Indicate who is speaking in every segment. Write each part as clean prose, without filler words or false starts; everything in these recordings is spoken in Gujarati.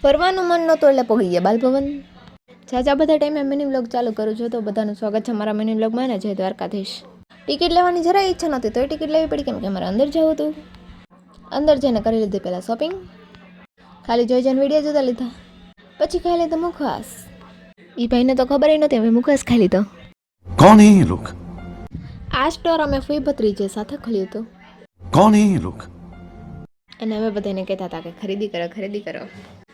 Speaker 1: ફરવાનું મન નહોતું એટલે પગી ગયા બાલભવન. જાજા બધા ટાઈમે મિની વ્લોગ ચાલુ કરું છું, તો બધાનું સ્વાગત છે મારા મિની વ્લોગમાં. ને જય દ્વારકાધીશ. ટિકિટ લેવાની જરાય ઈચ્છા નહોતી, તોય ટિકિટ લેવી પડી, કેમ કે મારે અંદર જવું હતું. અંદર જઈને કરી લીધી પહેલાં શોપિંગ, ખાલી જોઈ જઈને વિડીયો જોતા લીધા. પછી ખાઈ લીધો મુખવાસ. એ ભાઈને તો ખબર નહોતી અમે મુખવાસ ખાઈ લીધો.
Speaker 2: कौन है ये लोग?
Speaker 1: આ સ્ટોર અમે ફૂઈ ભત્રીજે સાથે ખોલ્યું હતું.
Speaker 2: कौन है ये लोग?
Speaker 1: અને અમે બધાને કહેતા હતા કે ખરીદી કરો, ખરીદી કરો.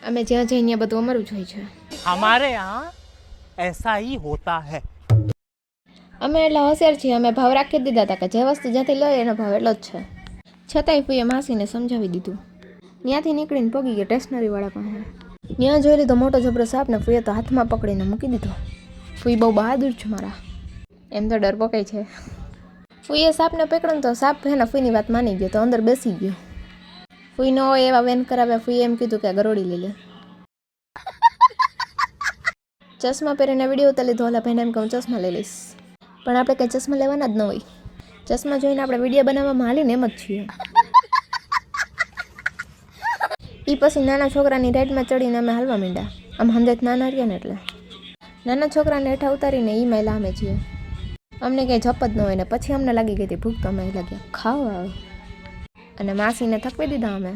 Speaker 1: અમે જ્યાં જઈએ ત્યાં બધું અમારું જ હોય છે.
Speaker 3: हमारे यहाँ ऐसा ही होता है.
Speaker 1: અમે એટલા હોશિયાર છીએ, અમે ભાવ રાખી દીધા હતા કે જે વસ્તુ જ્યાંથી લઈએ એનો ભાવ એટલો જ છે. છતાંય ફૂઈએ માસીને સમજાવી દીધું. ત્યાંથી નીકળીને પગી ગયા સ્ટેશનરીવાળા પાસે. ત્યાં જોઈ લીધો મોટો જબરો સાપ, ને ફૂઈએ તો હાથમાં પકડીને મૂકી દીધો. ફૂઈ બહુ બહાદુર છે મારા, એમ તો ડર પકાય છે. ફૂઈએ સાપને પકડ્યો તો સાપ એના ફૂઈની વાત માની ગયો, તો અંદર બેસી ગયો. ફૂઈ ન હોય એવા વેન કરાવ્યા. ફૂઈએ એમ કીધું કે ગરોડી લઈ લે. ચશ્મા પહેરીને વિડીયો ઉતારી લીધો. ઓલા ભાઈને એમ કે હું ચશ્મા લઈ લઈશ, પણ આપણે કંઈ ચશ્મા લેવાના જ ન હોય. ચશ્મા જોઈને આપણે વિડીયો બનાવવામાં હાલીને એમ જ છીએ. એ પછી નાના છોકરાની રાઈડમાં ચડીને અમે હાલવા માંડ્યા. આમ હંદેત નાના રહ્યા ને એટલે નાના છોકરાને હેઠા ઉતારીને એ મહિલા અમે છીએ. અમને કંઈ જપ જ ન હોય. ને પછી અમને લાગી ગઈ હતી ભૂખ, તો અમે લાગ્યા ખાવા આવે. અને માસીને થકવી દીધા અમે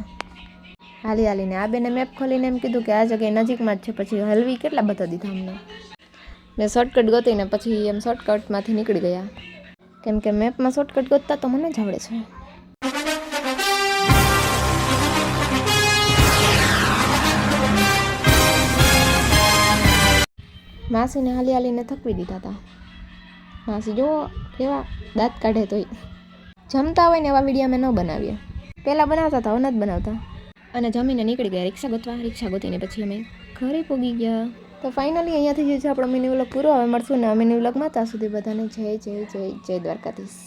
Speaker 1: હાલી હાલીને. આ બેને મેપ ખોલીને એમ કીધું કે આ જગ્યાએ નજીકમાં જ છે. પછી હલવી કેટલા બધા દીધા અમને. મેં શોર્ટકટ ગોતીને પછી એમ શોર્ટકટમાંથી નીકળી ગયા, કેમ કે મેપમાં શોર્ટકટ ગોતતા તો મને જ આવડે છે. માસીને હાલી હાલીને થકવી દીધા હતા. માસી જુઓ કેવા દાંત કાઢે. તોય જમતા હોય ને એવા વિડીયો અમે ન બનાવીએ. પહેલાં બનાવતા હતા, હવે નથી બનાવતા. અને જમીને નીકળી ગયા રિક્ષા ગોતવા. રિક્ષા ગોતીને પછી અમે ઘરે પહોંચી ગયા. તો ફાઇનલી અહીંયાથી જે છે આપણો મિની વ્લોગ પૂરો. હવે મળશું ને મિની વ્લોગમાં. ત્યાં સુધી બધાને જય જય જય જય દ્વારકાધીશ.